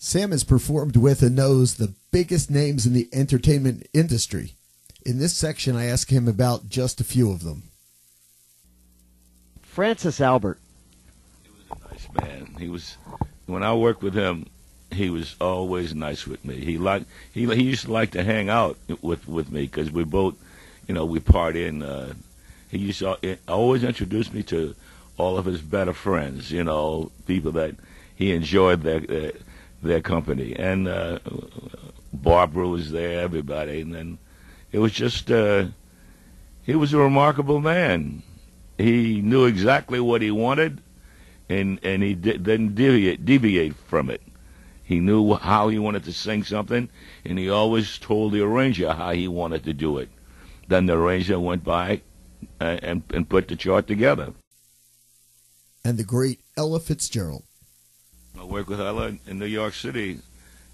Sam has performed with and knows the biggest names in the entertainment industry. In this section, I ask him about just a few of them. Francis Albert. He was a nice man. When I worked with him, he was always nice with me. He used to like to hang out with me because we both, we party, and he used to always introduce me to all of his better friends, people that he enjoyed their company. And Barbara was there, everybody. And then it was just, he was a remarkable man. He knew exactly what he wanted, and he didn't deviate from it. He knew how he wanted to sing something, and he always told the arranger how he wanted to do it. Then the arranger went by and put the chart together. And the great Ella Fitzgerald. I worked with Ella in New York City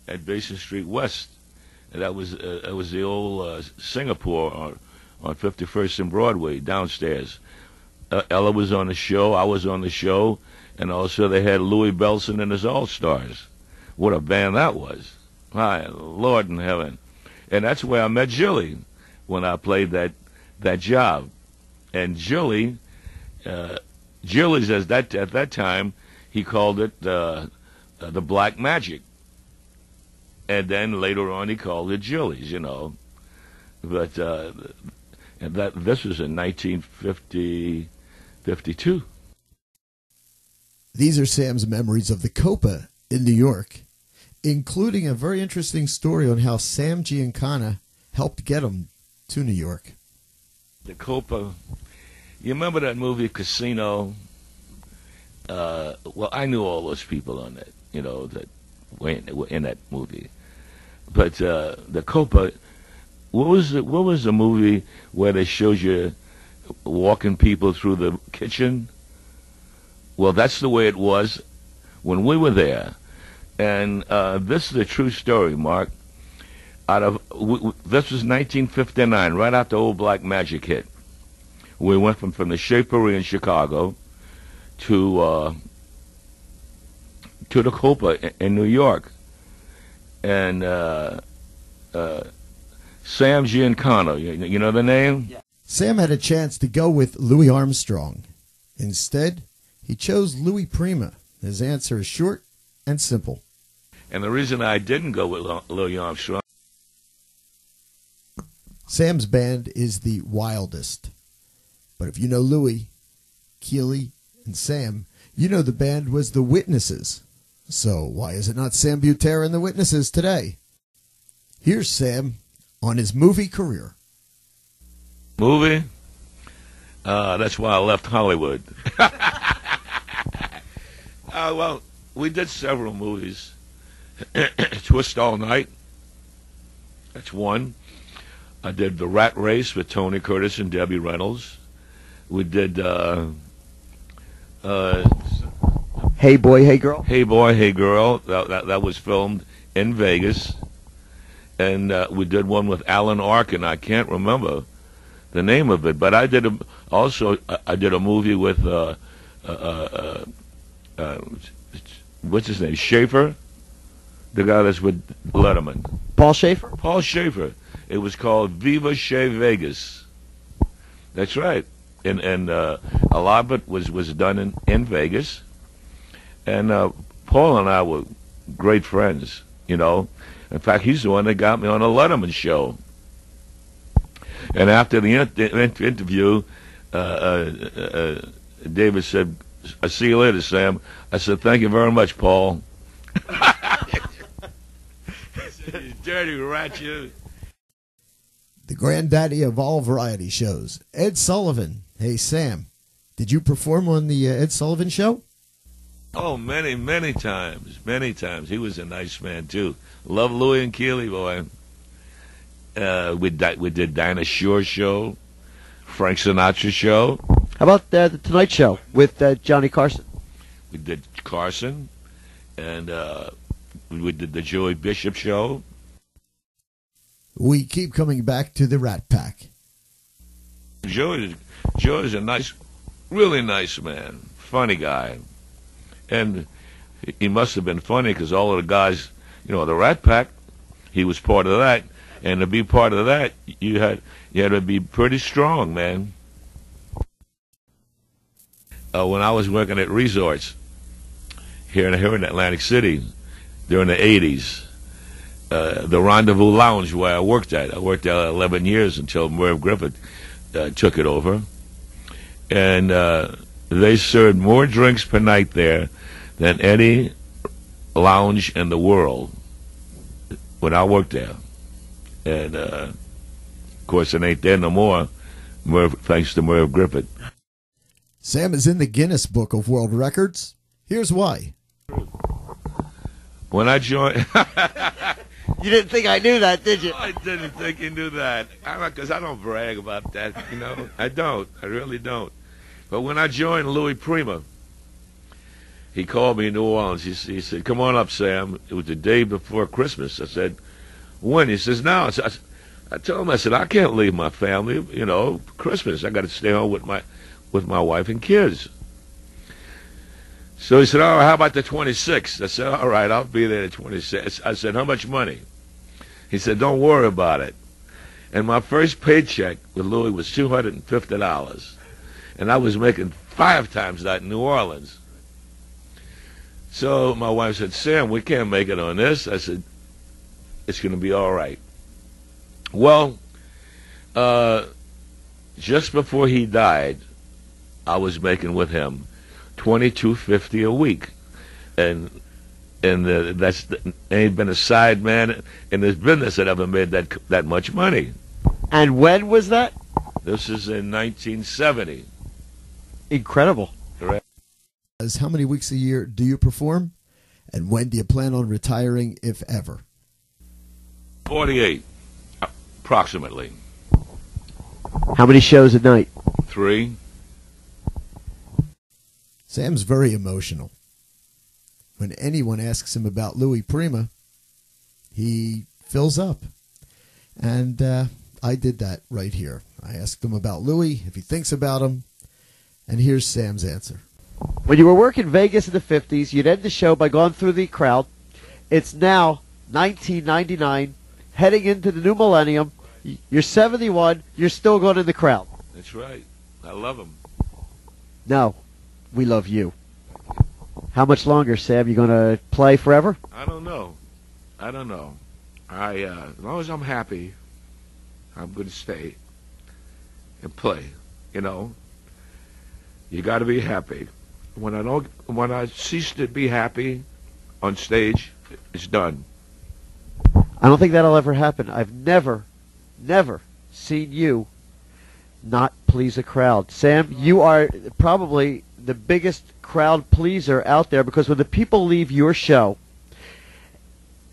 at Basin Street West. And that was the old Singapore on 51st and Broadway downstairs. Ella was on the show, I was on the show, and also they had Louis Bellson and his All-Stars. What a band that was. My Lord in heaven. And that's where I met Julie when I played that job. And Julie, Julie's at that time, he called it the Black Magic. And then later on he called it Julie's, But and this was in 1952. These are Sam's memories of the Copa in New York, including a very interesting story on how Sam Giancana helped get him to New York. The Copa, you remember that movie Casino? Well, I knew all those people on that, that were in that movie. But the Copa, what was the movie where they showed you walking people through the kitchen? Well, that's the way it was when we were there. And this is a true story, Mark. This was 1959, right after Old Black Magic hit. We went from the Shapery in Chicago to the Copa in New York. And Sam Giancana, you know the name? Yeah. Sam had a chance to go with Louis Armstrong. Instead, he chose Louis Prima. His answer is short and simple. And the reason I didn't go with Louis Armstrong, Sam's band is the Wildest. But if you know Louis, Keely, and Sam, you know the band was the Witnesses. So why is it not Sam Butera and the Witnesses today? Here's Sam on his movie career. Movie? That's why I left Hollywood. Well, we did several movies. Twist All Night. That's one. I did The Rat Race with Tony Curtis and Debbie Reynolds. We did Hey Boy, Hey Girl. Hey Boy, Hey Girl. That was filmed in Vegas. And we did one with Alan Arkin. I can't remember the name of it, but I did a movie with what's his name? Schaefer, the guy that's with Letterman. Paul Schaefer. Paul Schaefer. It was called Viva Che Vegas. That's right. And a lot of it was done in Vegas. And Paul and I were great friends, In fact, he's the one that got me on a Letterman show. And after the interview, David said, "I see you later, Sam." I said, "Thank you very much, Paul." He said, "You dirty rat, you." The granddaddy of all variety shows, Ed Sullivan. Hey, Sam, did you perform on the Ed Sullivan Show? Oh, many, many times. Many times. He was a nice man, too. Love Louis and Keely, boy. We did Dinah Shore's show, Frank Sinatra's show. How about the Tonight Show with Johnny Carson? We did Carson, and we did the Joey Bishop show. We keep coming back to the Rat Pack. Joey's a nice, really nice man, funny guy. And he must have been funny because all of the guys the Rat Pack. He was part of that, and to be part of that, you had to be pretty strong, man. When I was working at resorts here in Atlantic City during the '80s, the Rendezvous Lounge where I worked there 11 years until Merv Griffith took it over, and they served more drinks per night there than any lounge in the world when I worked there. And of course it ain't there no more, thanks to Merv Griffith. Sam is in the Guinness Book of World Records. Here's why. When I joined... You didn't think I knew that, did you? I didn't think you knew that. Because I don't brag about that, I don't. I really don't. But when I joined Louis Prima, he called me in New Orleans. He said, "Come on up, Sam." It was the day before Christmas. I said, "When?" He says, "Now." I told him, I said, "I can't leave my family, Christmas. I got to stay home with my wife and kids." So he said, "All right, how about the 26th?" I said, "All right, I'll be there the 26th." I said, "How much money?" He said, "Don't worry about it." And my first paycheck with Louis was $250. And I was making 5 times that in New Orleans. So my wife said, "Sam, we can't make it on this." I said, "It's going to be all right." Well, just before he died, I was making with him $22.50 a week, and that's ain't been a side man in this business that ever made that much money. And when was that? This is in 1970. Incredible. How many weeks a year do you perform? And when do you plan on retiring, if ever? 48, approximately. How many shows a night? 3. Sam's very emotional. When anyone asks him about Louis Prima, he fills up. And I did that right here. I asked him about Louis, if he thinks about him, and here's Sam's answer. When you were working Vegas in the 50s, you'd end the show by going through the crowd. It's now 1999, heading into the new millennium. You're 71, you're still going in the crowd. That's right. I love him. No, we love you. How much longer, Sam? You going to play forever? I don't know. As long as I'm happy, I'm going to stay and play. You got to be happy. When I cease to be happy on stage, it's done. I don't think that'll ever happen. I've never seen you not please a crowd. Sam, you are probably the biggest crowd pleaser out there, because when the people leave your show,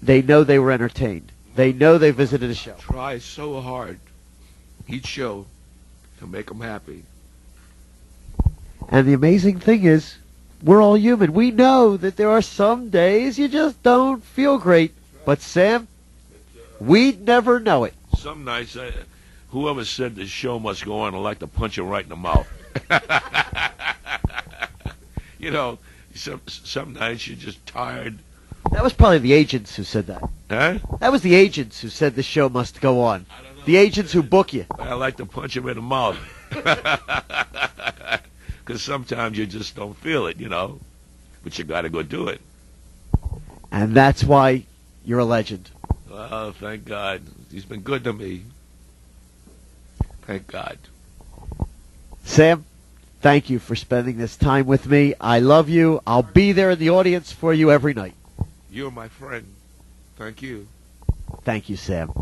they know they were entertained. They know they visited a show. Try so hard each show to make them happy. And the amazing thing is, we're all human. We know that there are some days you just don't feel great. But Sam, we'd never know it. Some nights, whoever said the show must go on, I'd like to punch him right in the mouth. Some nights you're just tired. That was probably the agents who said that. Huh? That was the agents who said the show must go on. The agents who book you. I like to punch him in the mouth. Because sometimes you just don't feel it, but you got to go do it. And that's why you're a legend. Oh, thank God. He's been good to me. Thank God. Sam, thank you for spending this time with me. I love you. I'll be there in the audience for you every night. You're my friend. Thank you. Thank you, Sam.